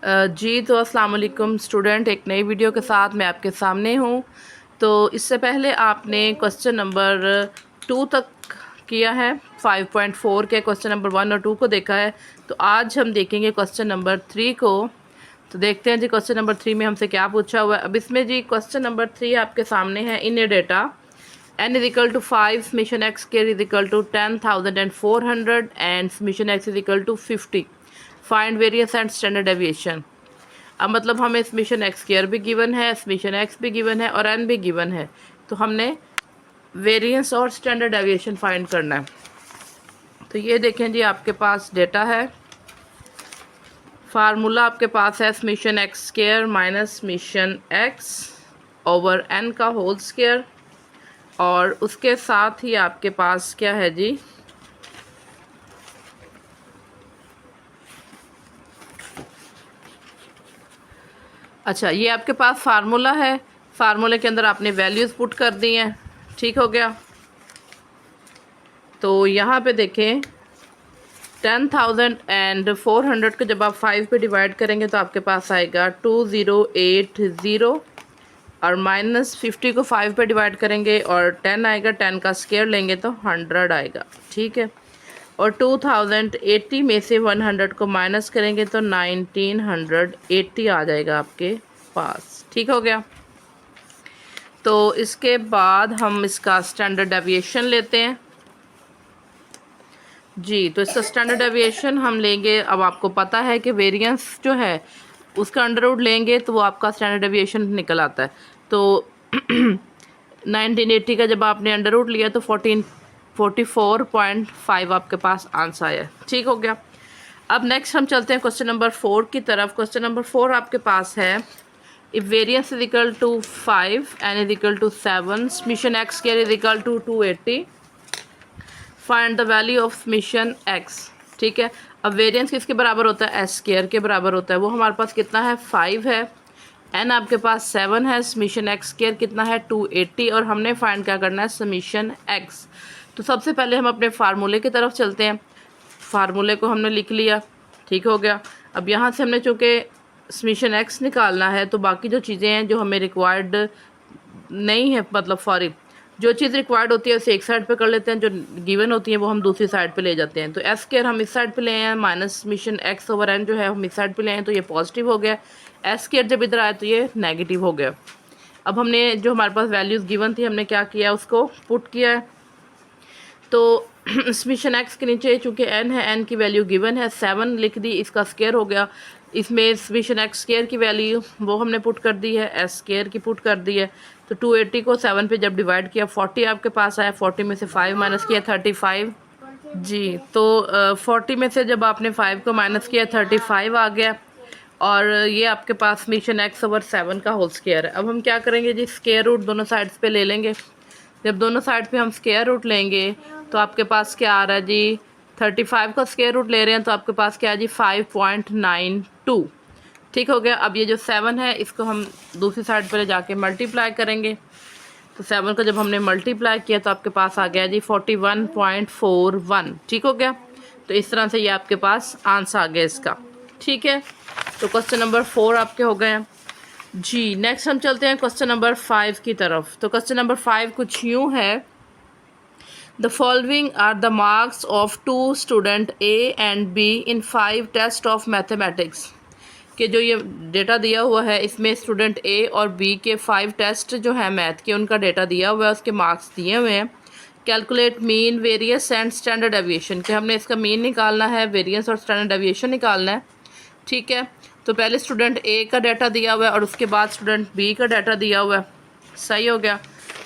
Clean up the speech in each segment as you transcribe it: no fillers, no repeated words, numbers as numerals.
जी तो अस्सलाम वालेकुम स्टूडेंट, एक नई वीडियो के साथ मैं आपके सामने हूँ। तो इससे पहले आपने क्वेश्चन नंबर 2 तक किया है, 5.4 के क्वेश्चन नंबर 1 और 2 को देखा है। तो आज हम देखेंगे क्वेश्चन नंबर 3 को। तो देखते हैं जी क्वेश्चन नंबर 3 में हमसे क्या पूछा हुआ है। अब इसमें जी क्वेश्चन नंबर 3 आपके सामने है। इन ए data n is equal to 5, summation x square is equal to 10,400 and summation x is equal to 50. Find variance and standard deviation. अब मतलब हमें समीशन एक्स स्क्वायर भी गिवन है, समीशन एक्स भी गिवन है और एन भी गिवन है। तो हमने वेरियंस और स्टैंडर्ड डेविएशन फाइंड करना है। तो ये देखें जी, आपके पास डेटा है, फार्मूला आपके पास है summation X square minus summation X over N का होल स्क्वायर, और उसके साथ ही आपके पास क्या है जी, अच्छा ये आपके पास फार्मूला है। फार्मूले के अंदर आपने वैल्यूज़ पुट कर दी हैं, ठीक हो गया। तो यहाँ पे देखें 10,400 को जब आप 5 पे डिवाइड करेंगे तो आपके पास आएगा 2080, और माइनस 50 को 5 पे डिवाइड करेंगे और 10 आएगा, 10 का स्क्वायर लेंगे तो 100 आएगा, ठीक है। और 2080 में से 100 को माइनस करेंगे तो 1980 आ जाएगा आपके पास, ठीक हो गया। तो इसके बाद हम इसका स्टैंडर्ड डेविएशन लेते हैं जी। तो इसका स्टैंडर्ड डेविएशन हम लेंगे। अब आपको पता है कि वेरिएंस जो है उसका अंडर रूट लेंगे तो वो आपका स्टैंडर्ड डेविएशन निकल आता है। तो 1980 का जब आपने अंडर रूट लिया तो 44.5 आपके पास आंसर आया, ठीक हो गया। अब नेक्स्ट हम चलते हैं क्वेश्चन नंबर 4 की तरफ। क्वेश्चन नंबर 4 आपके पास है, if variance is equal to 5 N is equal to 7, summation X square is equal to 280, find the value of summation X, ठीक है। अब वेरियंस किसके बराबर होता है, एस स्क्वायर के बराबर होता है। वो हमारे पास कितना है, 5 है, एन आपके पास 7 है, समीशन एक्स स्क्वायर कितना है 280, और हमने फाइंड क्या करना है, समीशन एक्स। तो सबसे पहले हम अपने फार्मूले की तरफ चलते हैं। फार्मूले को हमने लिख लिया, ठीक हो गया। अब यहाँ से हमने चूँकि समीशन एक्स निकालना है तो बाकी जो चीज़ें हैं जो हमें रिक्वायर्ड नहीं है, मतलब फॉरी जो चीज़ रिक्वायर्ड होती है उसे एक साइड पे कर लेते हैं, जो गिवन होती है वो हम दूसरी साइड पे ले जाते हैं। तो एस स्क्वायर हम इस साइड पे ले आए हैं, minus summation X over N जो है हम इस साइड पे ले आए हैं, तो ये पॉजिटिव हो गया। एस स्क्वायर जब इधर आया तो ये नेगेटिव हो गया। अब हमने जो हमारे पास वैल्यूज़ गिवन थी हमने क्या किया, उसको पुट किया है। तो समीशन एक्स के नीचे चूँकि एन है, एन की वैल्यू गिवन है 7 लिख दी, इसका स्क्वायर हो गया। इसमें समीशन एक्स स्क्वायर की वैल्यू वो हमने पुट कर दी है, एस स्क्वायर की पुट कर दी है। तो 280 को 7 पे जब डिवाइड किया 40 आपके पास आया, 40 में से 5 माइनस किया 35 जी। तो 40 में से जब आपने 5 को माइनस किया 35 आ गया, और ये आपके पास समीशन एक्स ओवर 7 का होल स्क्वायर है। अब हम क्या करेंगे जी, स्क्वायर रूट दोनों साइड्स पे ले लेंगे। जब दोनों साइड पे हम स्क्वायर रूट लेंगे तो आपके पास क्या आ रहा है जी, 35 का स्क्वायर रूट ले रहे हैं तो आपके पास क्या है जी, 5.92, ठीक हो गया। अब ये जो 7 है इसको हम दूसरी साइड पर ले जाके मल्टीप्लाई करेंगे। तो 7 को जब हमने मल्टीप्लाई किया तो आपके पास आ गया जी 41.41, ठीक हो गया। तो इस तरह से ये आपके पास आंसर आ गया इसका, ठीक है। तो क्वेश्चन नंबर 4 आपके हो गए हैं जी। नेक्स्ट हम चलते हैं क्वेश्चन नंबर 5 की तरफ। तो क्वेश्चन नंबर 5 कुछ यूँ है, the following are the marks of 2 student A and B in 5 test of mathematics. कि जो ये डेटा दिया हुआ है इसमें स्टूडेंट ए और बी के 5 टेस्ट जो है मैथ के उनका डेटा दिया हुआ है, उसके मार्क्स दिए हुए हैं। Calculate mean, variance and standard deviation, कि हमने इसका मीन निकालना है, वेरियंस और स्टैंडर्ड डेविएशन निकालना है, ठीक है। तो पहले स्टूडेंट ए का डाटा दिया हुआ है और उसके बाद स्टूडेंट बी का डाटा दिया हुआ है, सही हो गया।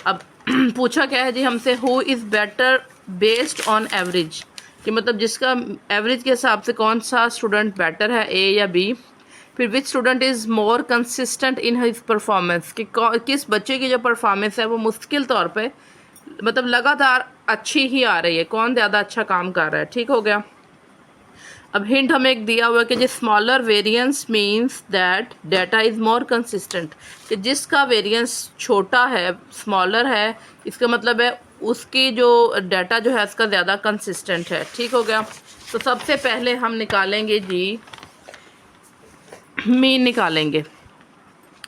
अब पूछा क्या है जी हमसे, who is better based on average, कि मतलब जिसका एवरेज के हिसाब से कौन सा स्टूडेंट बेटर है, ए या बी। फिर which student is more consistent in his performance, कि किस बच्चे की जो परफॉर्मेंस है वो मुश्किल तौर पे मतलब लगातार अच्छी ही आ रही है, कौन ज़्यादा अच्छा काम कर रहा है, ठीक हो गया। अब हिंट हमें एक दिया हुआ है कि जो smaller variance means that data is more consistent, कि जिसका वेरिएंस छोटा है, स्मॉलर है, इसका मतलब है उसकी जो डाटा जो है उसका ज़्यादा कंसिस्टेंट है, ठीक हो गया। तो सबसे पहले हम निकालेंगे जी मीन निकालेंगे।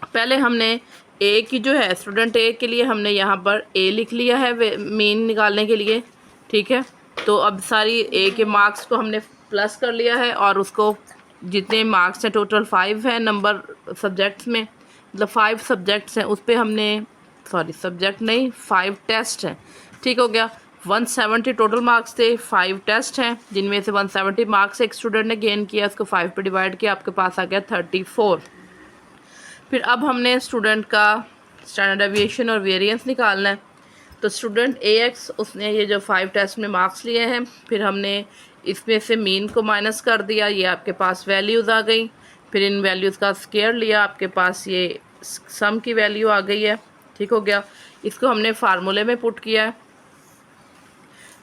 पहले हमने ए की जो है स्टूडेंट ए के लिए हमने यहाँ पर ए लिख लिया है मीन निकालने के लिए, ठीक है। तो अब सारी ए के मार्क्स को हमने प्लस कर लिया है और उसको जितने मार्क्स हैं टोटल 5 हैं नंबर सब्जेक्ट्स में, मतलब 5 सब्जेक्ट्स हैं उस पर हमने सब्जेक्ट नहीं 5 टेस्ट हैं, ठीक हो गया। 170 टोटल मार्क्स थे, 5 टेस्ट हैं जिनमें से 170 मार्क्स एक स्टूडेंट ने गेन किया, उसको 5 पे डिवाइड किया, आपके पास आ गया 34। फिर अब हमने स्टूडेंट का स्टैंडर्ड डेविएशन और वेरिएंस निकालना है। तो स्टूडेंट AX उसने ये जो 5 टेस्ट में मार्क्स लिए हैं, फिर हमने इसमें से मीन को माइनस कर दिया, ये आपके पास वैल्यूज़ आ गई। फिर इन वैल्यूज़ का स्क्वायर लिया, आपके पास ये सम की वैल्यू आ गई है, ठीक हो गया। इसको हमने फार्मूले में पुट किया है,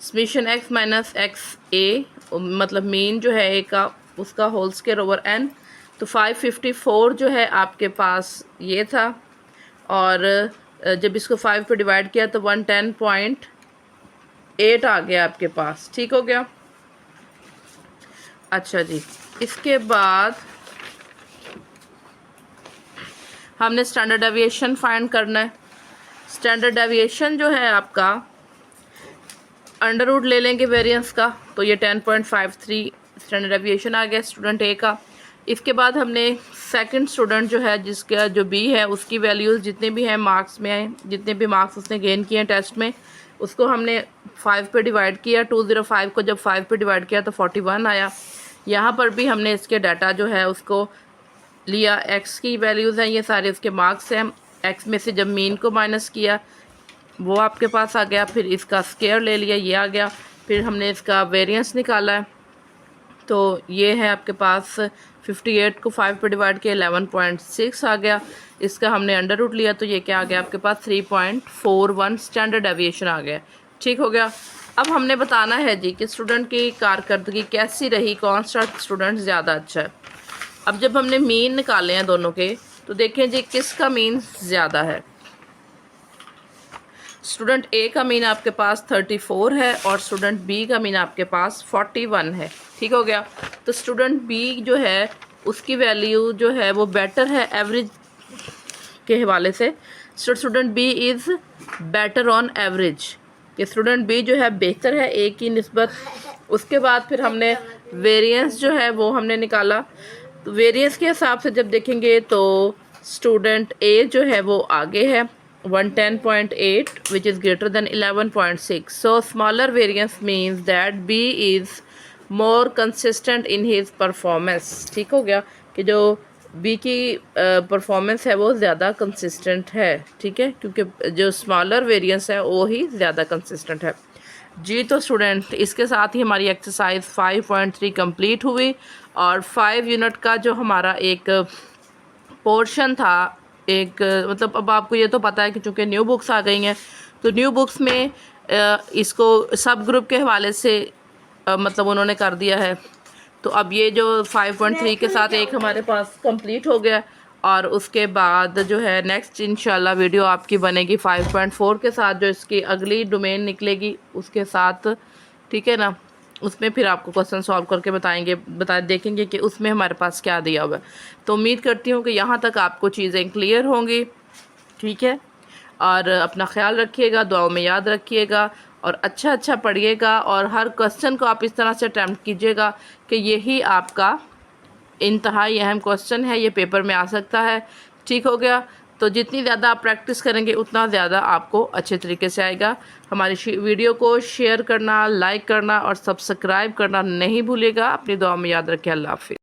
समेशन x माइनस एक्स ए, मतलब मीन जो है ए का उसका होल स्क्वायर ओवर n। तो 554 जो है आपके पास ये था, और जब इसको 5 पे डिवाइड किया तो 110.8 आ गया आपके पास, ठीक हो गया। अच्छा जी, इसके बाद हमने स्टैंडर्ड डेविएशन फाइंड करना है। स्टैंडर्ड डेविएशन जो है आपका अंडर रूट ले लेंगे वेरिएंस का, तो ये 10.53 स्टैंडर्ड डेविएशन आ गया स्टूडेंट ए का। इसके बाद हमने सेकंड स्टूडेंट जो है जिसका जो बी है उसकी वैल्यूज़ जितने भी हैं मार्क्स में, जितने भी मार्क्स उसने गेन किए हैं टेस्ट में, उसको हमने 5 पे डिवाइड किया। 205 को जब 5 पे डिवाइड किया तो 41 आया। यहाँ पर भी हमने इसके डाटा जो है उसको लिया, एक्स की वैल्यूज़ हैं ये सारे, उसके मार्क्स हैं। एक्स में से जब मीन को माइनस किया वो आपके पास आ गया, फिर इसका स्क्वायर ले लिया, ये आ गया। फिर हमने इसका वेरिएंस निकाला है, तो ये है आपके पास 58 को 5 पे डिवाइड किया 11.6 आ गया। इसका हमने अंडर रूट लिया, तो ये क्या आ गया आपके पास 3.41 स्टैंडर्ड डेविएशन आ गया, ठीक हो गया। अब हमने बताना है जी कि स्टूडेंट की कारकर्दगी कैसी रही, कौन सा स्टूडेंट ज़्यादा अच्छा है। अब जब हमने मीन निकाले हैं दोनों के, तो देखें जी किसका मीन ज़्यादा है। स्टूडेंट ए का मीन आपके पास 34 है और स्टूडेंट बी का मीन आपके पास 41 है, ठीक हो गया। तो स्टूडेंट बी जो है उसकी वैल्यू जो है वो बेटर है एवरेज के हवाले से। Student B is better on average, कि स्टूडेंट बी जो है बेहतर है ए की निस्बत। उसके बाद फिर हमने वेरिएंस जो है वो हमने निकाला, तो वेरिएंस के हिसाब से जब देखेंगे तो स्टूडेंट ए जो है वो आगे है 110.8 which is greater than 11.6. So smaller variance means that B is more consistent in his performance, ठीक हो गया, कि जो B की परफॉर्मेंस है वो ज़्यादा कंसिस्टेंट है, ठीक है, क्योंकि जो स्मॉलर वेरिएंस है वो ही ज़्यादा कंसिस्टेंट है जी। तो स्टूडेंट इसके साथ ही हमारी एक्सरसाइज 5.3 कंप्लीट हुई, और 5 यूनिट का जो हमारा एक पोर्शन था, एक मतलब अब आपको ये तो पता है कि चूँकि न्यू बुक्स आ गई हैं, तो न्यू बुक्स में इसको सब ग्रुप के हवाले से मतलब उन्होंने कर दिया है। तो अब ये जो 5.3 के साथ एक हमारे पास कंप्लीट हो गया, और उसके बाद जो है नेक्स्ट इंशाल्लाह वीडियो आपकी बनेगी 5.4 के साथ, जो इसकी अगली डोमेन निकलेगी उसके साथ, ठीक है ना। उसमें फिर आपको क्वेश्चन सॉल्व करके देखेंगे कि उसमें हमारे पास क्या दिया हुआ है। तो उम्मीद करती हूँ कि यहाँ तक आपको चीज़ें क्लियर होंगी, ठीक है। और अपना ख्याल रखिएगा, दुआओं में याद रखिएगा, और अच्छा पढ़िएगा, और हर क्वेश्चन को आप इस तरह से अटैम्प्ट कीजिएगा कि यही आपका इंतहाई अहम क्वेश्चन है, ये पेपर में आ सकता है, ठीक हो गया। तो जितनी ज़्यादा आप प्रैक्टिस करेंगे उतना ज़्यादा आपको अच्छे तरीके से आएगा। हमारी वीडियो को शेयर करना, लाइक करना और सब्सक्राइब करना नहीं भूलिएगा। अपनी दुआ में याद रखें। अल्लाह हाफ़िज़।